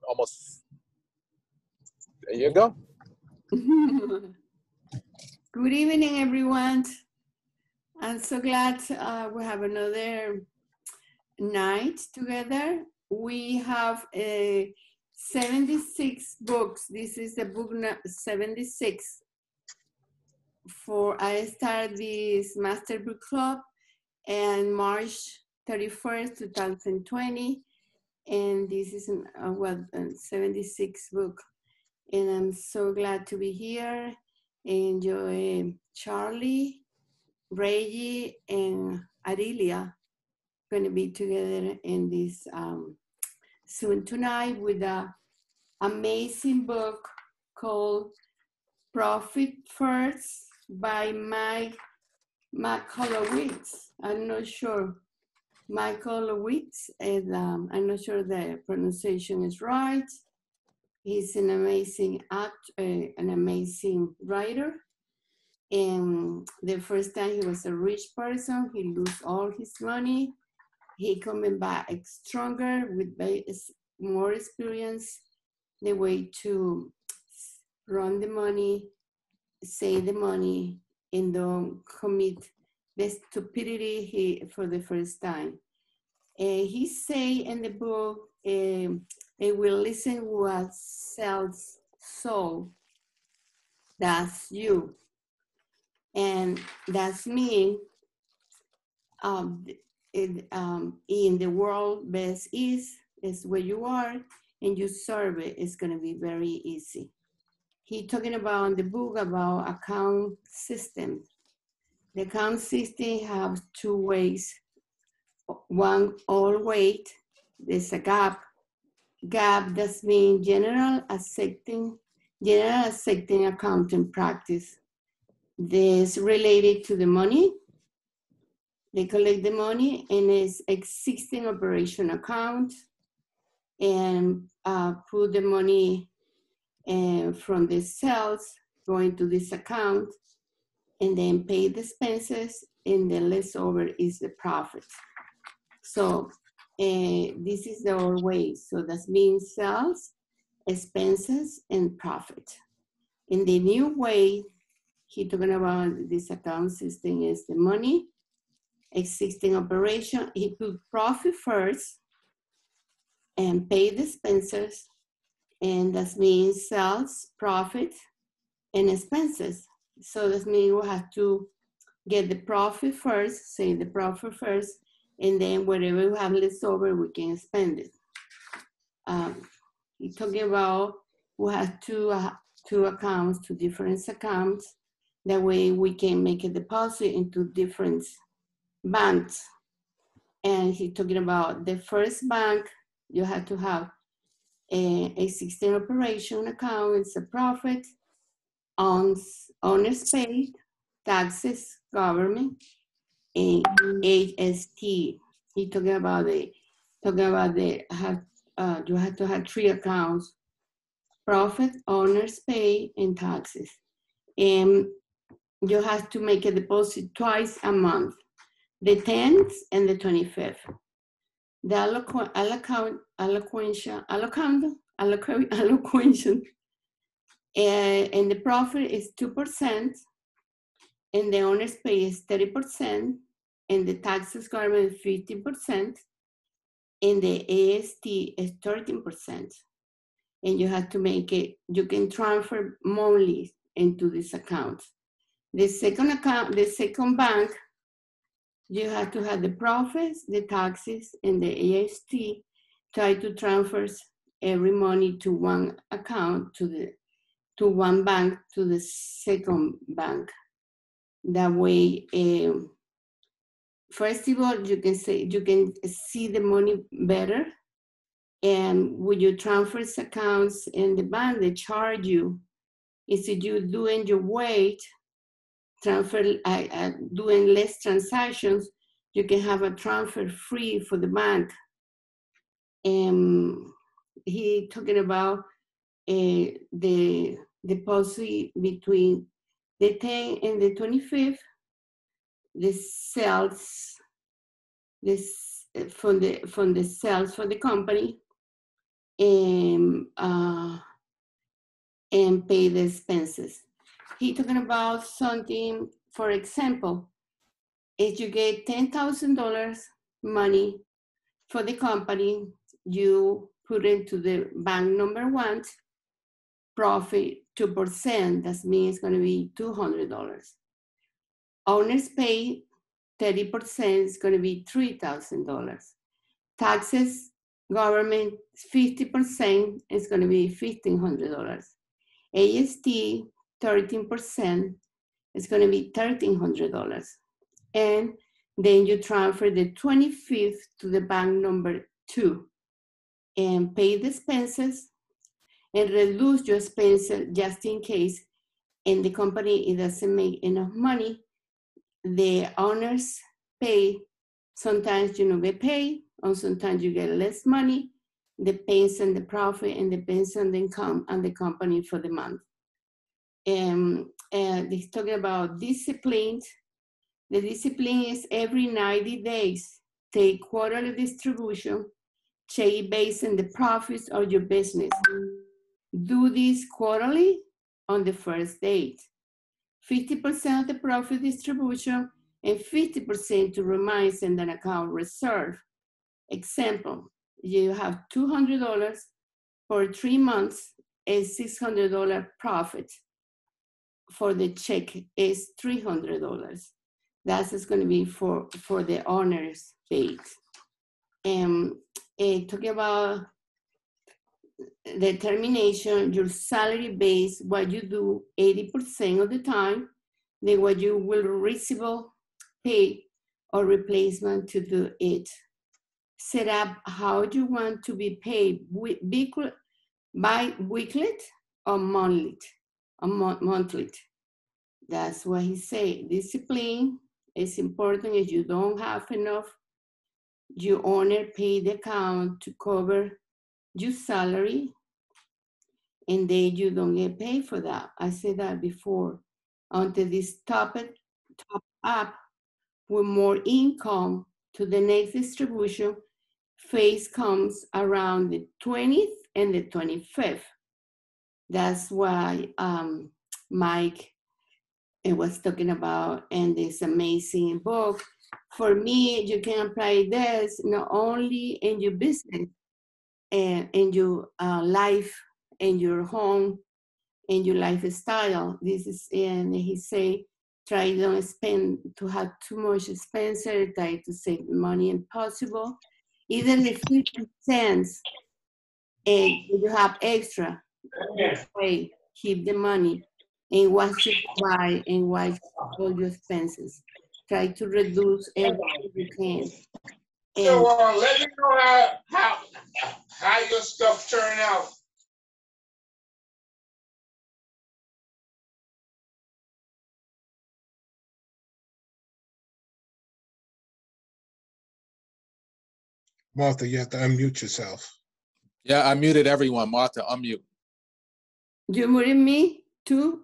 almost, there you go. Good evening, everyone. I'm so glad we have another night together. We have 76 books. This is the book 76. I started this Master Book Club on March 31st, 2020. And this is a 76 book. And I'm so glad to be here. Enjoy Charlie, Reggie, and Arilia going to be together in this soon tonight with an amazing book called Profit First by Mike Holowitz. I'm not sure. Michael Holowitz, and I'm not sure the pronunciation is right. He's an amazing actor, an amazing writer. And the first time he was a rich person, he lost all his money. He coming back stronger with more experience, the way to run the money, save the money, and don't commit the stupidity for the first time. He say in the book, they will listen what sells soul. That's you. And that's me. In the world, best is where you are, and you serve it. It's going to be very easy. He talking about in the book about account system. The account system have two ways. One, all weight. There's a gap. Gap does mean general accepting accounting practice. This related to the money. They collect the money and it's existing operation account and put the money from the sales going to this account and then pay the expenses and the leftover is the profit. So this is the old way. So that means sales, expenses, and profit. In the new way, he talking about this account system is the money, existing operation. He put profit first and pay the expenses, and that means sales, profit, and expenses. So that means we have to get the profit first, say the profit first, and then whatever we have left over, we can spend it. He's talking about we have two accounts, two different accounts. That way we can make a deposit into different banks. And he's talking about the first bank, you have to have a existing operation account, it's a profit, owner's paid, taxes, government, and HST. He talking about you have to have three accounts: profit, owners pay, and taxes. And you have to make a deposit twice a month, the 10th and the 25th. The allocation, and the profit is 2%, and the owner's pay is 30%, and the taxes government is 50%, and the AST is 13%. And you have to make it, you can transfer monthly into this account. The second account, the second bank, you have to have the profits, the taxes, and the AST. Try to transfer every money to one account, to one bank, to the second bank. That way, first of all, you can see the money better. And when you transfer accounts in the bank, they charge you. If you doing your weight, doing less transactions, you can have a transfer free for the bank. And he talking about the deposit between the 10th and the 25th, the sales, from the sales for the company, and pay the expenses. He talking about something, for example, if you get $10,000 money for the company, you put into the bank number one, profit 2%, that means it's gonna be $200. Owners pay 30%, it's gonna be $3,000. Taxes, government 50%, it's gonna be $1,500. AST, 13%, it's gonna be $1,300. And then you transfer the 25th to the bank number 2 and pay the expenses and reduce your expenses just in case in the company it doesn't make enough money. The owners pay, sometimes you don't get paid, or sometimes you get less money, depends on the profit and depends on the income and the company for the month. And he's talking about discipline. The discipline is every 90 days, take quarterly distribution, check based on the profits of your business. Do this quarterly on the first date. 50% of the profit distribution and 50% to remain in an account reserve. Example, you have $200 for 3 months and $600 profit. For the check is $300. That's going to be for the owner's paid. Talking about the termination, your salary base, what you do 80% of the time, then what you will receive pay or replacement to do it. Set up how you want to be paid, bi-weekly or monthly. Monthly. That's what he said. Discipline is important. If you don't have enough, you owner pay the account to cover your salary, and then you don't get paid for that. I said that before. Until this top up with more income to the next distribution, phase comes around the 20th and the 25th. That's why Mike was talking about in this amazing book. For me, you can apply this not only in your business, and in your life, in your home, in your lifestyle. This is, and he say, try don't spend to have too much expenses, try to save money if possible. Even the 50 cents you have extra, way, keep the money and what you buy and watch all your expenses. Try to reduce everything you can. So let me know how your stuff turn out. Martha, you have to unmute yourself. Yeah, I muted everyone. Martha, unmute. You muted me too?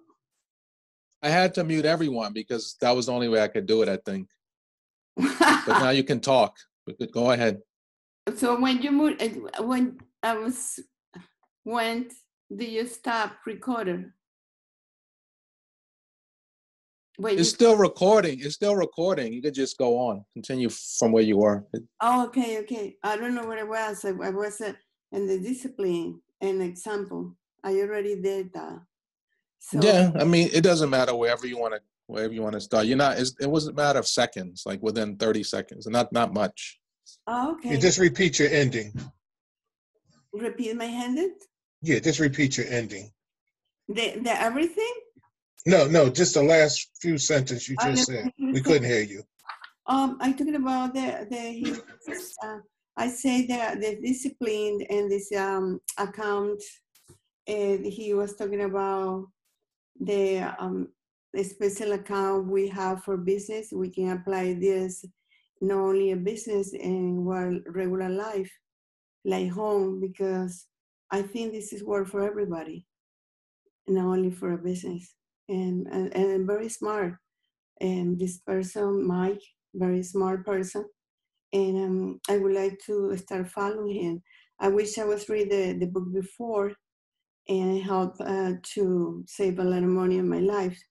I had to mute everyone because that was the only way I could do it, I think. But now you can talk. Go ahead. So when you when did you stop recording? It's still recording. It's still recording. You could just go on. Continue from where you were. Oh, okay. I don't know what it was. I was in the discipline, an example. I already did that. So, yeah, I mean, it doesn't matter wherever you want to start. You're not. It was a matter of seconds, like within 30 seconds, and not much. Oh, okay. You just repeat your ending. Repeat my ending? Yeah, just repeat your ending. The everything? No, just the last few sentences you just said. We couldn't hear you. I'm talking about I say the discipline and this account. He was talking about the special account we have for business. We can apply this not only a business and regular life, like home, because I think this is work for everybody, not only for a business. And very smart. And this person, Mike, very smart person. And I would like to start following him. I wish I was read the book before, and it helped to save a lot of money in my life.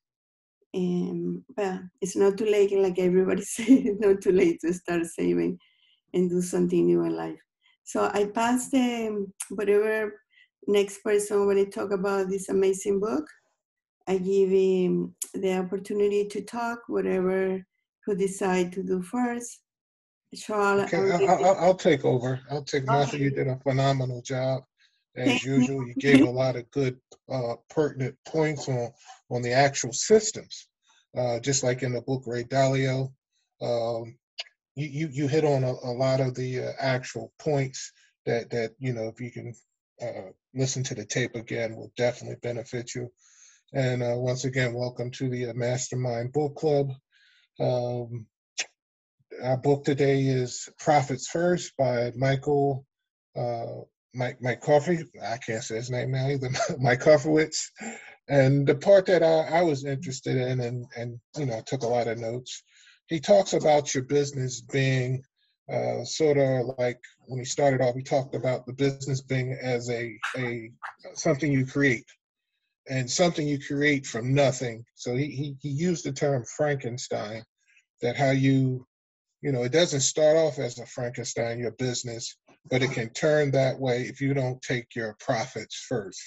But it's not too late, like everybody says, it's not too late to start saving and do something new in life. So I passed whatever next person when I talk about this amazing book. I give him the opportunity to talk, whatever who decide to do first. Charles, Okay, I'll take over. I'll take Martha. okay. You did a phenomenal job. Thank As usual, you gave a lot of good pertinent points on the actual systems. Just like in the book Ray Dalio, you hit on a lot of the actual points that you know, if you can listen to the tape again, will definitely benefit you. And once again, welcome to the Mastermind Book Club. Our book today is Profits First by Michael Mike Coffey. I can't say his name now either. Mike Kofowitz. And the part that I was interested in, and you know, I took a lot of notes. He talks about your business being sort of like, when he started off, he talked about the business being as a something you create, and something you create from nothing. So he used the term Frankenstein, that how you know, it doesn't start off as a Frankenstein, your business, but it can turn that way if you don't take your profits first.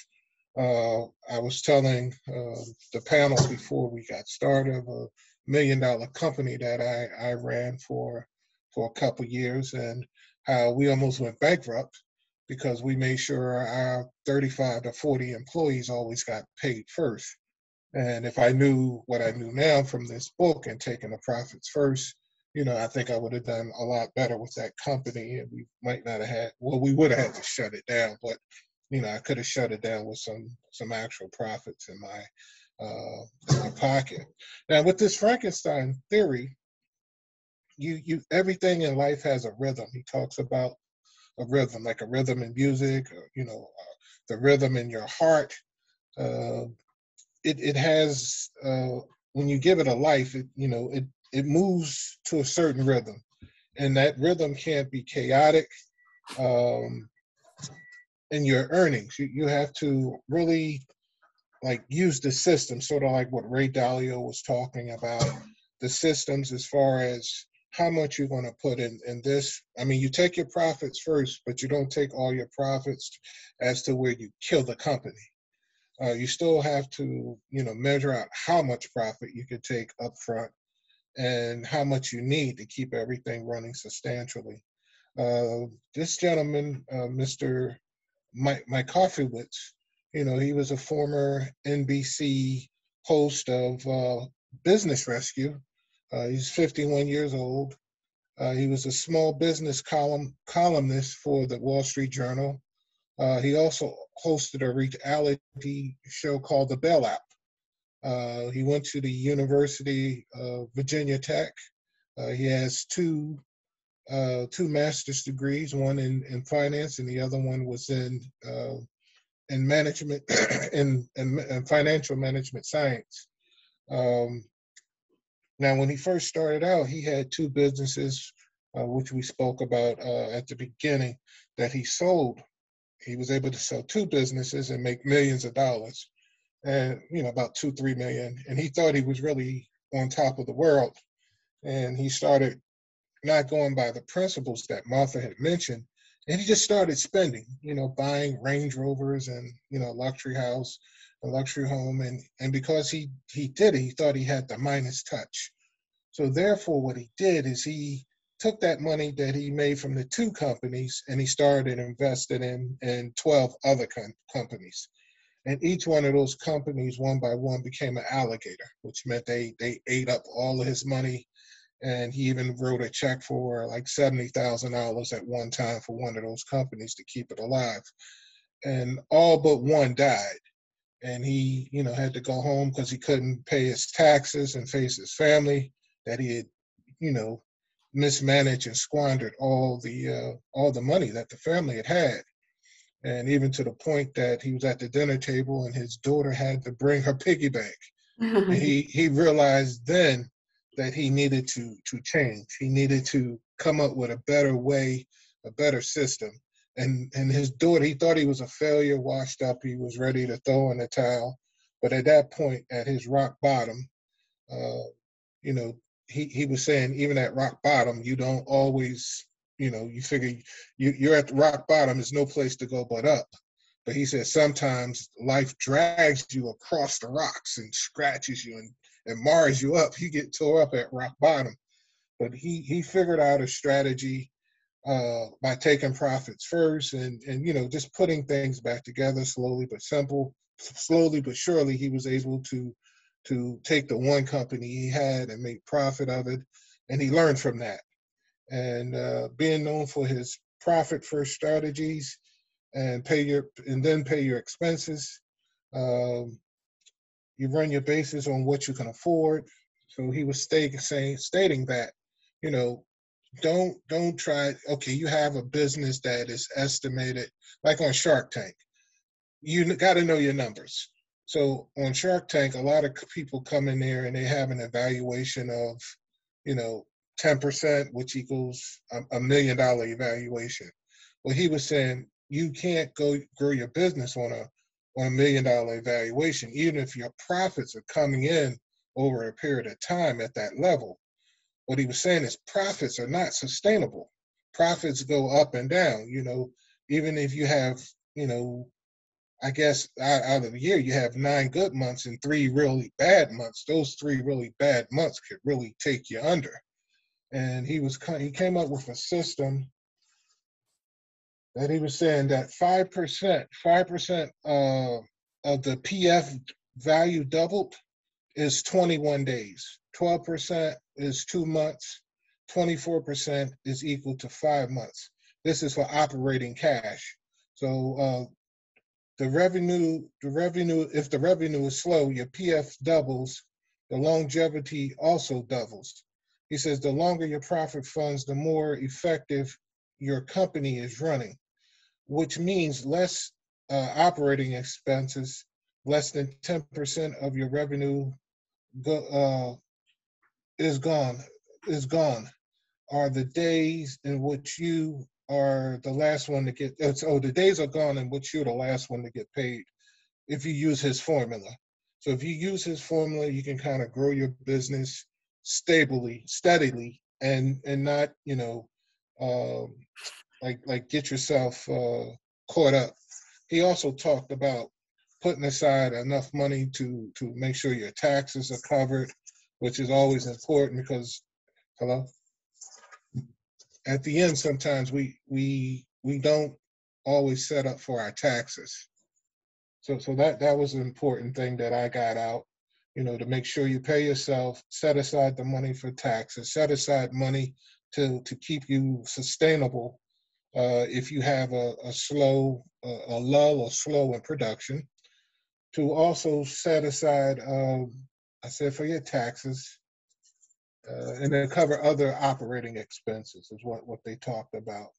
I was telling the panel before we got started of $1 million company that I ran for a couple years, and how we almost went bankrupt because we made sure our 35 to 40 employees always got paid first. And if I knew what I knew now from this book and taking the profits first, you know, I think I would have done a lot better with that company, and we might not have had, well, we would have had to shut it down, but, you know, I could have shut it down with some actual profits in my pocket. Now, with this Frankenstein theory, you everything in life has a rhythm. He talks about a rhythm, like a rhythm in music, or, you know, the rhythm in your heart. It has, when you give it a life, you know, it moves to a certain rhythm, and that rhythm can't be chaotic. In your earnings, you have to really like use the system, sort of like what Ray Dalio was talking about, the systems as far as how much you're going to put in this. I mean, you take your profits first, but you don't take all your profits as to where you kill the company. You still have to, you know, measure out how much profit you could take up front and how much you need to keep everything running substantially. This gentleman, Mr. Mike Kofowitz, you know, he was a former NBC host of Business Rescue. He's 51 years old. He was a small business columnist for the Wall Street Journal. He also hosted a reality show called The Bailout. He went to the University of Virginia Tech. He has two master's degrees, one in finance, and the other one was in management, in financial management science. Now, when he first started out, he had two businesses, which we spoke about at the beginning, that he sold. He was able to sell two businesses and make millions of dollars, and, you know, about 2-3 million. And he thought he was really on top of the world. And he started not going by the principles that Martha had mentioned. And he just started spending, you know, buying Range Rovers and, you know, luxury house, a luxury home. And because he did it, he thought he had the Midas touch. So therefore, what he did is he took that money that he made from the two companies and he started investing in 12 other companies. And each one of those companies, one by one, became an alligator, which meant they ate up all of his money. And he even wrote a check for like $70,000 at one time for one of those companies to keep it alive. And all but one died. And he, you know, had to go home because he couldn't pay his taxes and face his family, that he had, you know, mismanaged and squandered all the money that the family had. And even to the point that he was at the dinner table and his daughter had to bring her piggy bank. And he realized then that he needed to change. He needed to come up with a better way, a better system. and his daughter, he thought he was a failure, washed up, he was ready to throw in the towel. But at that point, at his rock bottom, you know, he was saying even at rock bottom, you don't always, you figure you're at the rock bottom, there's no place to go but up. But he said sometimes life drags you across the rocks and scratches you and mars you up. You get tore up at rock bottom. But he figured out a strategy by taking profits first and just putting things back together slowly but surely. He was able to take the one company he had and make profit of it, and he learned from that. And being known for his profit first strategies and then pay your expenses. You run your bases on what you can afford. So he was stating that, don't try. Okay, you have a business that is estimated, like on Shark Tank. You got to know your numbers. So on Shark Tank, a lot of people come in there and they have an evaluation of, 10%, which equals $1 million evaluation. Well, he was saying you can't grow your business on a $1 million evaluation, even if your profits are coming in over a period of time at that level. What he was saying is profits are not sustainable. Profits go up and down, even if you have, I guess out of the year, you have 9 good months and 3 really bad months. Those 3 really bad months could really take you under. And he came up with a system that he was saying that 5% of the PF value doubled is 21 days. 12% is 2 months. 24% is equal to 5 months. This is for operating cash. So the revenue, if the revenue is slow, your PF doubles, the longevity also doubles. He says the longer your profit funds, the more effective your company is running, which means less operating expenses, less than 10% of your revenue is gone, are the days in which you are the last one to get, the days are gone in which you're the last one to get paid if you use his formula. So if you use his formula, you can kind of grow your business steadily, and not, like get yourself caught up. He also talked about putting aside enough money to make sure your taxes are covered, which is always important because, at the end, sometimes we don't always set up for our taxes. So that was an important thing that I got out, to make sure you pay yourself, set aside the money for taxes, set aside money to keep you sustainable if you have a lull or slow in production, to also set aside, I said, for your taxes, and then cover other operating expenses is what they talked about.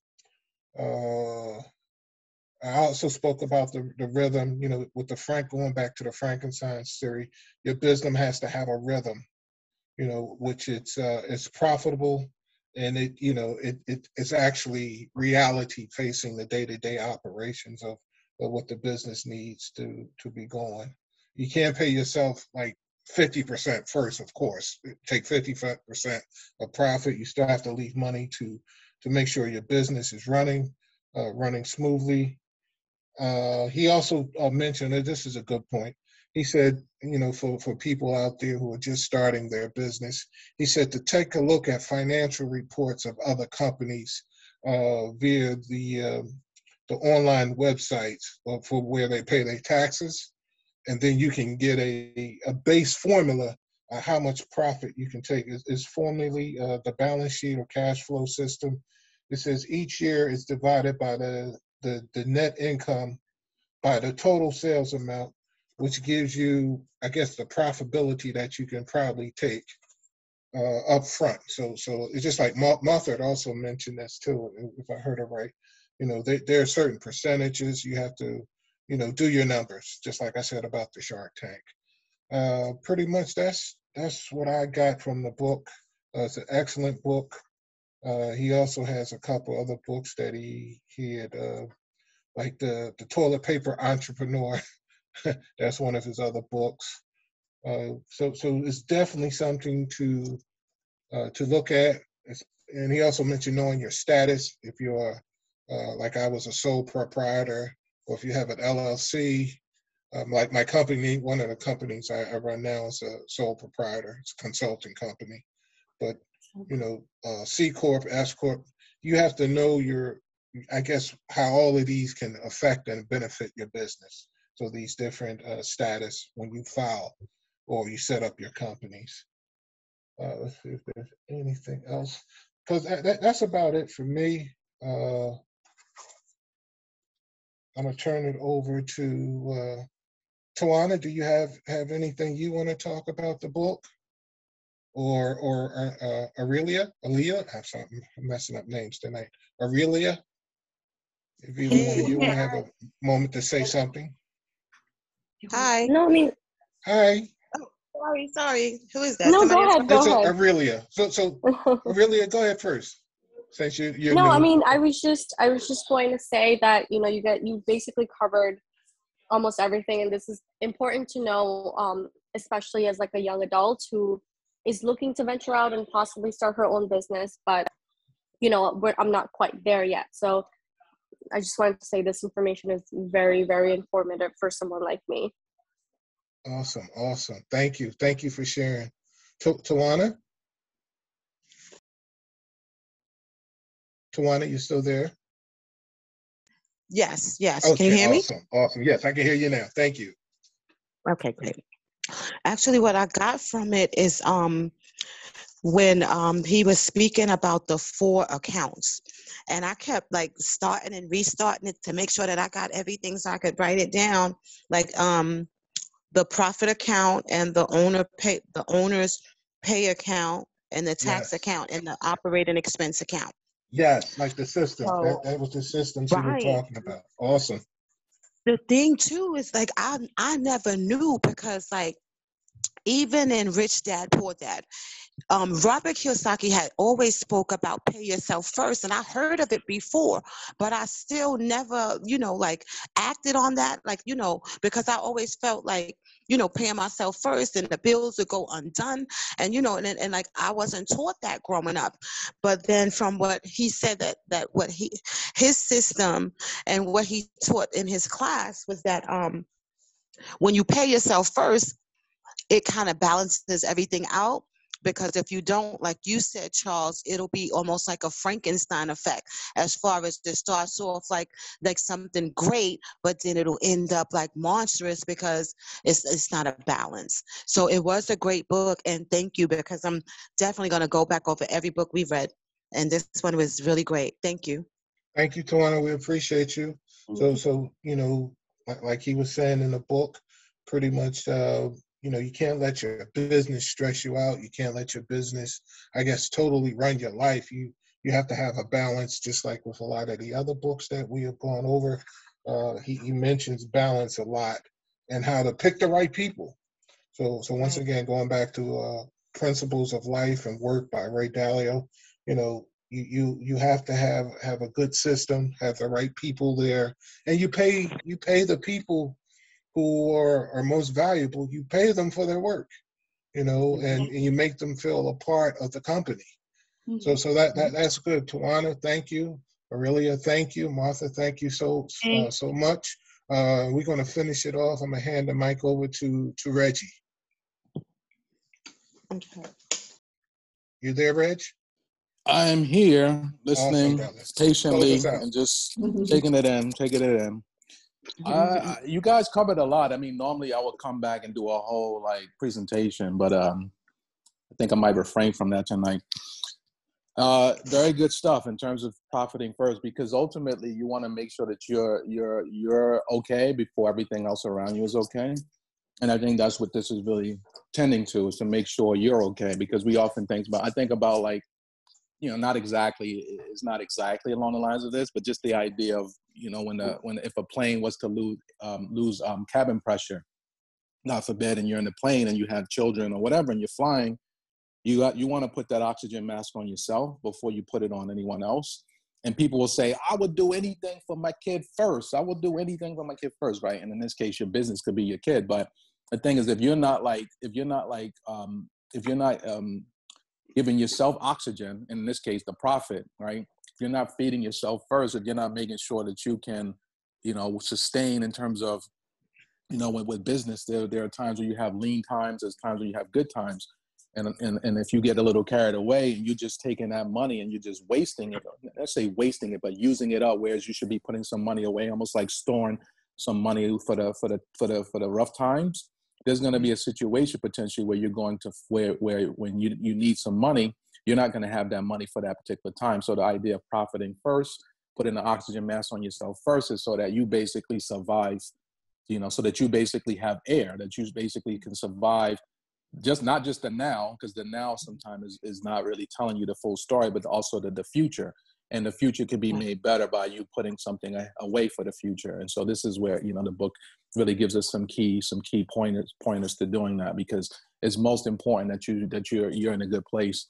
I also spoke about the rhythm, with going back to the Frankenstein theory, your business has to have a rhythm, which it's profitable, and it's actually reality facing the day-to-day operations of what the business needs to be going. You can't pay yourself like 50% first, of course. Take 50% of profit. You still have to leave money to make sure your business is running smoothly. He also mentioned, and this is a good point, he said, for people out there who are just starting their business, he said to take a look at financial reports of other companies via the online websites for where they pay their taxes. And then you can get a base formula on how much profit you can take. It's formally the balance sheet or cash flow system. It says each year is divided by the net income by the total sales amount, which gives you, I guess, the profitability that you can probably take up front. So it's just like Moffat also mentioned this too, if I heard it right. There are certain percentages you have to, do your numbers, just like I said about the Shark Tank. Pretty much that's what I got from the book. It's an excellent book. He also has a couple other books that he had, like the Toilet Paper Entrepreneur. That's one of his other books. So it's definitely something to look at. And he also mentioned knowing your status. If you're like I was a sole proprietor, or if you have an LLC, like my company, one of the companies I run now is a sole proprietor. It's a consulting company. But you know, C Corp, S Corp, you have to know I guess, how all of these can affect and benefit your business. So these different status when you file or you set up your companies. Let's see if there's anything else, because that's about it for me. I'm gonna turn it over to Tawana. Do you have anything you want to talk about the book, or Aurelia? Aaliyah? I'm messing up names tonight. Aurelia, if either one of you want to have a moment to say something. Hi. No, I mean, Hi. Sorry. Who is that? no, Somebody go else? ahead, go ahead. Aurelia. So Aurelia, go ahead first. Since you're No, new. I mean, I was just going to say that, you know, you basically covered almost everything, and this is important to know, especially as like a young adult who is looking to venture out and possibly start her own business, but you know, I'm not quite there yet. So I just wanted to say this information is very, very informative for someone like me. Awesome. Thank you for sharing. Tawana, you still there? Yes. Okay, Can you hear me? Awesome. Yes, I can hear you now. Thank you. Okay, great. Actually, what I got from it is when he was speaking about the 4 accounts, and I kept like starting and restarting it to make sure that I got everything so I could write it down, like the profit account and the owner's pay account and the tax account and the operating expense account. Yes, like the system. So, That was the system she was right. talking about. Awesome. The thing too is like I never knew, because like even in Rich Dad Poor Dad, Robert Kiyosaki had always spoke about pay yourself first, and I heard of it before, but I still never, like acted on that, like, because I always felt like, paying myself first and the bills would go undone, and and like I wasn't taught that growing up. But then from what he said, that what his system and what he taught in his class was that when you pay yourself first, it kind of balances everything out. Because if you don't, like you said, Charles, it'll be almost like a Frankenstein effect, as far as it starts off like something great, but then it'll end up like monstrous because it's not a balance. So it was a great book, and thank you, because I'm definitely going to go back over every book we've read, and this one was really great. Thank you. Thank you, Tawana. We appreciate you. So like he was saying in the book, pretty much, you can't let your business stress you out. You can't let your business, I guess, totally run your life. You have to have a balance, just like with a lot of the other books that we have gone over. He mentions balance a lot, and how to pick the right people. So once again, going back to Principles of Life and Work by Ray Dalio, you have to have a good system, have the right people there, and you pay the people who are most valuable. You pay them for their work, and you make them feel a part of the company. So that's good. Tawana, thank you. Aurelia, thank you. Martha, thank you so much. We're going to finish it off. I'm going to hand the mic over to Reggie. Okay. You there, Reg? I'm here listening patiently Close us out. and just taking it in. You guys covered a lot. I mean, normally I would come back and do a whole presentation, but I think I might refrain from that tonight. Very good stuff in terms of profiting first, because ultimately you want to make sure that you're okay before everything else around you is okay. And I think that's what this is really tending to, is to make sure you're okay, because we often I think about it's not exactly along the lines of this, but just the idea of, if a plane was to lose cabin pressure, God forbid, and you're in the plane and you have children or whatever, and you're flying, You want to put that oxygen mask on yourself before you put it on anyone else. And people will say, I would do anything for my kid first. I would do anything for my kid first, right? And in this case, your business could be your kid. But the thing is, if you're not giving yourself oxygen, in this case, the profit, right? If you're not feeding yourself first, if you're not making sure that you can, sustain in terms of, with business, there are times where you have lean times, there's times where you have good times. And if you get a little carried away and you're just taking that money and you're just wasting it, let's say wasting it, but using it up, whereas you should be putting some money away, almost like storing some money for the rough times. There's going to be a situation potentially where you're going to where when you need some money, you're not going to have that money for that particular time. So the idea of profiting first, putting the oxygen mask on yourself first, is so that you basically survive, so that you basically have air, that you basically can survive. Not just the now, because the now sometimes is not really telling you the full story, but also the future. And the future can be made better by you putting something away for the future. And so this is where, the book really gives us some key pointers to doing that, because it's most important that you're in a good place.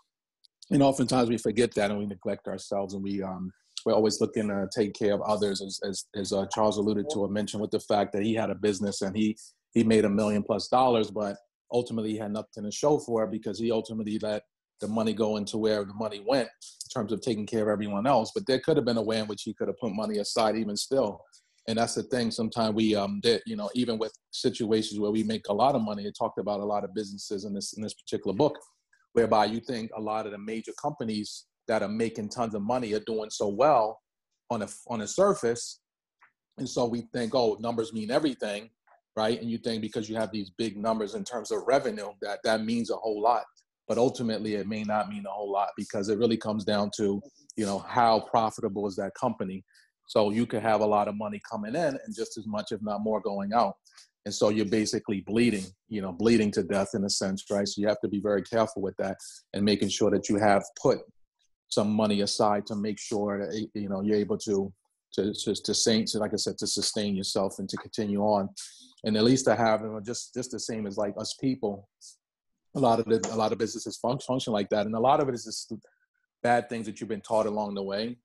And oftentimes we forget that and we neglect ourselves, and we're always looking to take care of others, as Charles alluded to or mentioned, with the fact that he had a business and he made $1 million+ but ultimately he had nothing to show for it, because he ultimately let the money go into where the money went in terms of taking care of everyone else. But there could have been a way in which he could have put money aside even still. And that's the thing. Sometimes we, even with situations where we make a lot of money, it talked about a lot of businesses in this particular book, whereby you think a lot of the major companies that are making tons of money are doing so well on a surface. And so we think, oh, numbers mean everything. Right. And you think because you have these big numbers in terms of revenue, that means a whole lot. But ultimately, it may not mean a whole lot, because it really comes down to, how profitable is that company. So you could have a lot of money coming in and just as much, if not more, going out. And so you're basically bleeding to death in a sense. Right. So you have to be very careful with that and making sure that you have put some money aside to make sure that, you're able to like I said, to sustain yourself and to continue on. And at least I have, just the same as like us people, a lot of businesses function like that. And a lot of it is just bad things that you've been taught along the way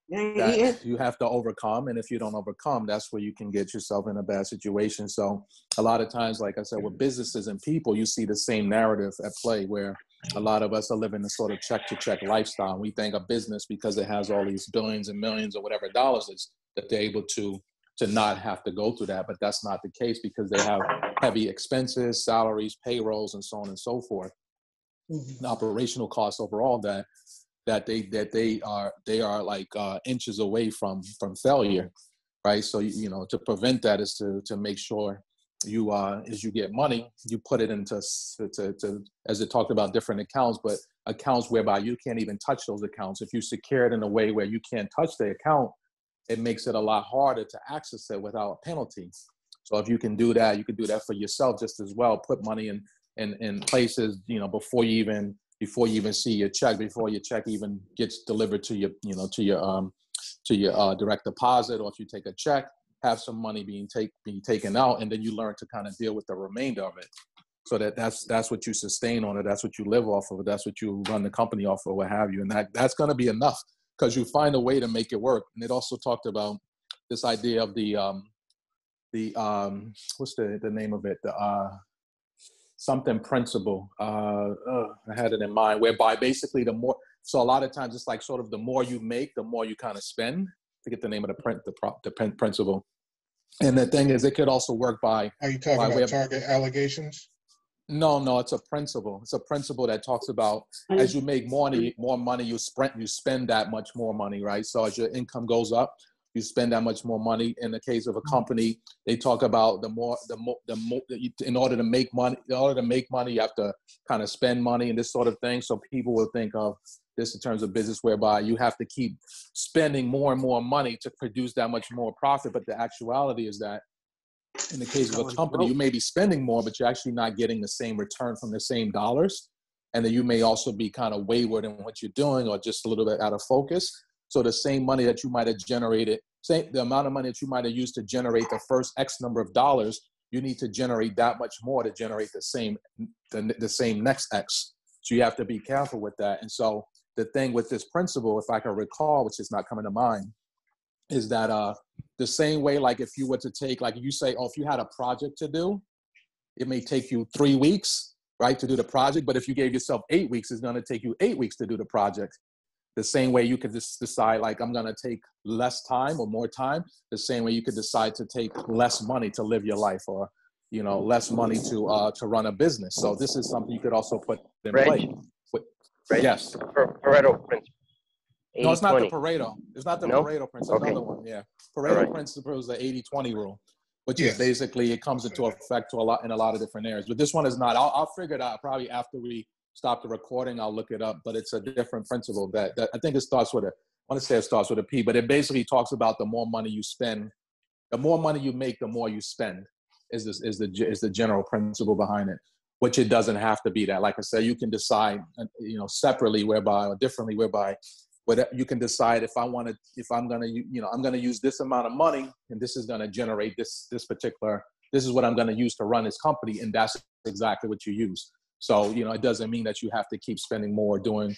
that you have to overcome. And if you don't overcome, that's where you can get yourself in a bad situation. So a lot of times, like I said, with businesses and people, you see the same narrative at play, where a lot of us are living a sort of check-to-check lifestyle. We think a business, because it has all these billions and millions or whatever dollars, is that they're able to not have to go through that. But that's not the case, because they have heavy expenses, salaries, payrolls, and so on and so forth. The operational costs overall that they are like inches away from failure, right? So to prevent that is to make sure you as you get money, you put it into to as it talked about different accounts, but accounts whereby you can't even touch those accounts. If you secure it in a way where you can't touch the account, it makes it a lot harder to access it without penalties. So if you can do that, you can do that for yourself just as well. Put money in places, before you even see your check, before your check even gets delivered to your direct deposit, or if you take a check, have some money being taken out, and then you learn to kind of deal with the remainder of it. So that's what you sustain on it. That's what you live off of it. That's what you run the company off of, what have you. And that's going to be enough, because you find a way to make it work. And it also talked about this idea of the what's the name of it? Something principle. I had it in mind, whereby basically so a lot of times it's like sort of the more you make, the more you kind of spend. I forget the name of the principle. And the thing is, it could also work by. Are you talking about target allegations? No, it's a principle. It's a principle that talks about as you make more money, you spend that much more money, right? So as your income goes up, you spend that much more money. In the case of a company, they talk about the more in order to make money, you have to kind of spend money and this sort of thing. So people will think of this in terms of business, whereby you have to keep spending more and more money to produce that much more profit. But the actuality is that in the case of a company, you may be spending more, but you're actually not getting the same return from the same dollars. And then you may also be kind of wayward in what you're doing, or just a little bit out of focus. So the same money that you might have generated, the amount of money that you might have used to generate the first X number of dollars, you need to generate that much more to generate the same next X. So you have to be careful with that. And so the thing with this principle, if I can recall, which is not coming to mind, is that the same way, like if you were to take, like you say, oh, if you had a project to do, it may take you 3 weeks, right, to do the project. But if you gave yourself 8 weeks, it's going to take you 8 weeks to do the project. The same way you could just decide, like, I'm going to take less time or more time. The same way you could decide to take less money to live your life, or, you know, less money to run a business. So this is something you could also put in play. Yes. Pareto principle. 80, No, it's not 20. the Pareto. It's not the No? Pareto principle. Okay. Another one, yeah. Pareto Right. principle is the 80-20 rule, which Yes. is basically, it comes into effect in a lot of different areas. But this one is not. I'll figure it out probably after we stop the recording. I'll look it up. But it's a different principle that I think it starts with I want to say it starts with a P, but it basically talks about the more money you spend, the more money you make, the more you spend. Is the general principle behind it, which it doesn't have to be that. Like I said, you can decide, you know, separately whereby, or differently whereby, whether you can decide if I'm going to use this amount of money, and this is going to generate this is what I'm going to use to run this company, and that's exactly what you use. So, you know, it doesn't mean that you have to keep spending more, doing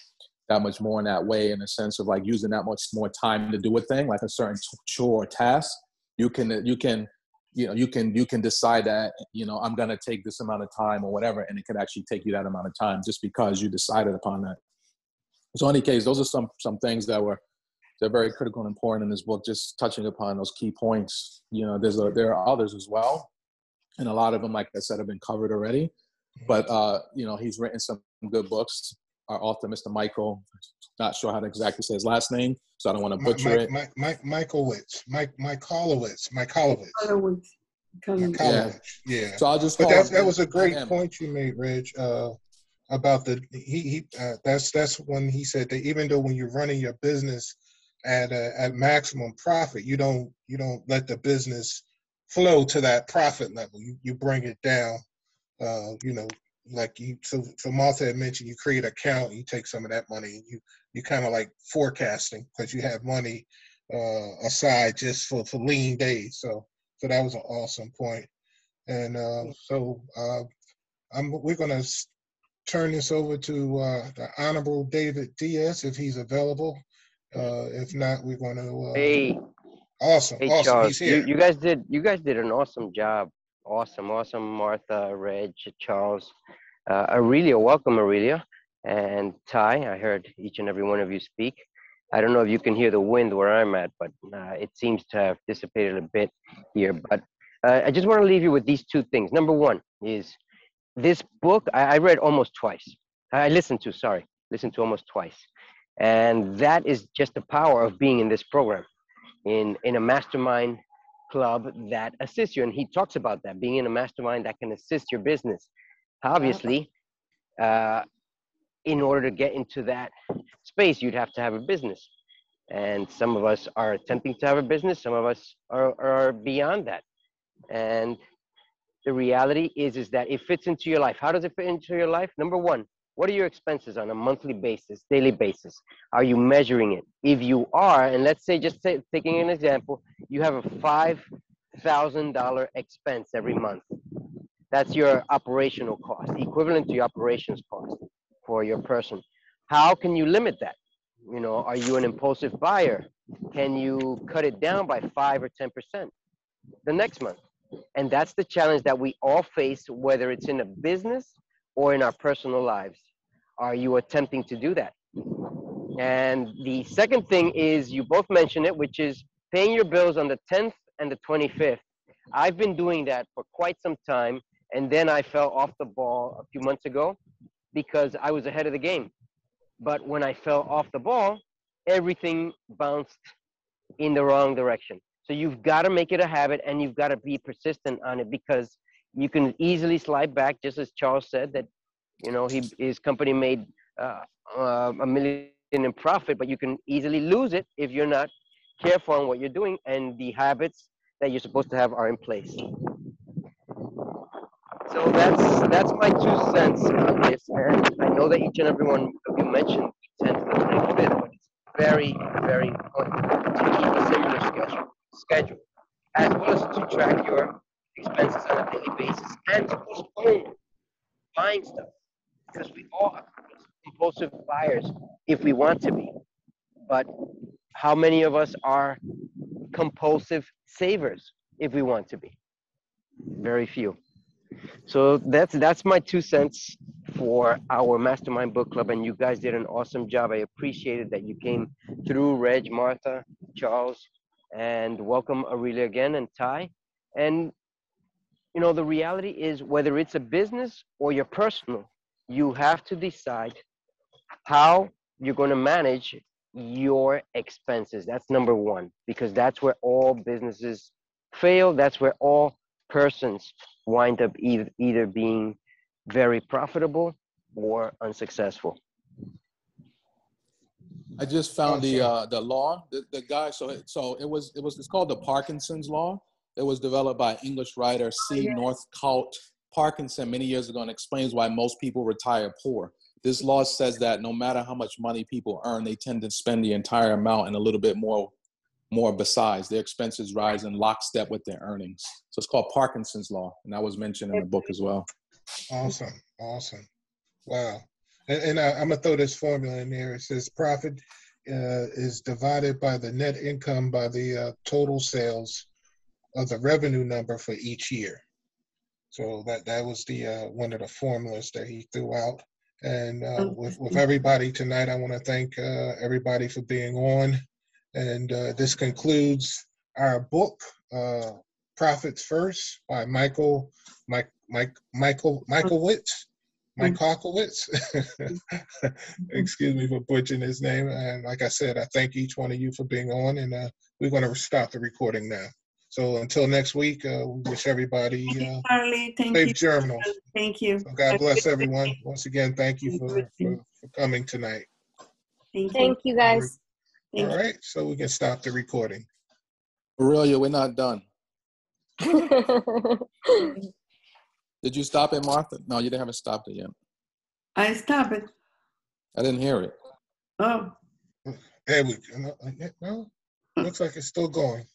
that much more in that way, in the sense of like using that much more time to do a thing, like a certain chore or task. You can decide that, you know, I'm going to take this amount of time or whatever, and it could actually take you that amount of time just because you decided upon that. So in any case, those are some things they're very critical and important in this book, just touching upon those key points. You know, there are others as well, and a lot of them, like I said, have been covered already. But, you know, he's written some good books. Our author, Mr. Michael, not sure how to exactly say his last name, so I don't want to butcher it. Michaelowitz. Yeah. So I'll just but call that was a great point you made, Reg, about that's when he said that even though when you're running your business at maximum profit, you don't let the business flow to that profit level. You bring it down. You know, like so Martha had mentioned, you create an account, you take some of that money, and you kind of like forecasting, because you have money aside just for lean days. So that was an awesome point. And we're gonna turn this over to the Honorable David Diaz if he's available. If not, we're gonna. Hey. Awesome. Hey, awesome. Charles, He's here. you guys did an awesome job. Awesome, Martha, Reg, Charles. Aurelia, welcome, Aurelia. And Ty, I heard each and every one of you speak. I don't know if you can hear the wind where I'm at, but it seems to have dissipated a bit here. But I just want to leave you with these two things. Number one is this book I read almost twice. I listened to almost twice. And that is just the power of being in this program, in a mastermind club that assists you. And he talks about that, being in a mastermind that can assist your business. Obviously, in order to get into that space, you'd have to have a business. And some of us are attempting to have a business. Some of us are beyond that. And the reality is that it fits into your life. How does it fit into your life? Number one, what are your expenses on a monthly basis, daily basis? Are you measuring it? If you are, and let's say, taking an example, you have a $5,000 expense every month. That's your operational cost, equivalent to your operations cost for your person. How can you limit that? You know, are you an impulsive buyer? Can you cut it down by 5 or 10% the next month? And that's the challenge that we all face, whether it's in a business or in our personal lives. Are you attempting to do that? And the second thing is, you both mentioned it, which is paying your bills on the 10th and the 25th. I've been doing that for quite some time, and then I fell off the ball a few months ago because I was ahead of the game. But when I fell off the ball, everything bounced in the wrong direction. So you've got to make it a habit, and you've got to be persistent on it, because you can easily slide back, just as Charles said, that, you know, his company made $1 million in profit, but you can easily lose it if you're not careful on what you're doing, and the habits that you're supposed to have are in place. So that's my 2 cents on this. And I know that each and every one of you mentioned 10 to the 25th, but it's very, very important to keep a similar schedule, as well as to track your expenses on a daily basis and to postpone buying stuff, because we all have to postpone compulsive buyers if we want to be. But how many of us are compulsive savers if we want to be? Very few. So that's my 2 cents for our Mastermind Book Club, and you guys did an awesome job. I appreciated that you came through, Reg, Martha, Charles, and welcome Aurelia again, and Ty. And you know, the reality is, whether it's a business or your personal, you have to decide how you're going to manage your expenses. That's number one, because that's where all businesses fail. That's where all persons wind up either being very profitable or unsuccessful. I just found the law, the guy. So it's called the Parkinson's Law. It was developed by English writer C. Northcote Parkinson many years ago, and explains why most people retire poor. This law says that no matter how much money people earn, they tend to spend the entire amount and a little bit more besides. Their expenses rise in lockstep with their earnings. So it's called Parkinson's Law, and that was mentioned in the book as well. Awesome. Wow. And I'm gonna throw this formula in there. It says profit is divided by the net income by the total sales of the revenue number for each year. So that was the one of the formulas that he threw out. And with everybody tonight, I want to thank everybody for being on. And this concludes our book, Profits First by Michael Kokowitz. Excuse me for butchering his name. And like I said, I thank each one of you for being on. And we're going to start the recording now. So until next week, we wish everybody safe journals. Thank you. So God bless everyone. Once again, thank you for coming tonight. Thank you, guys. All right, so we can stop the recording. Aurelia, we're not done. Did you stop it, Martha? No, you haven't stopped it yet. I stop it. I didn't hear it. Oh. There we go. No, looks like it's still going.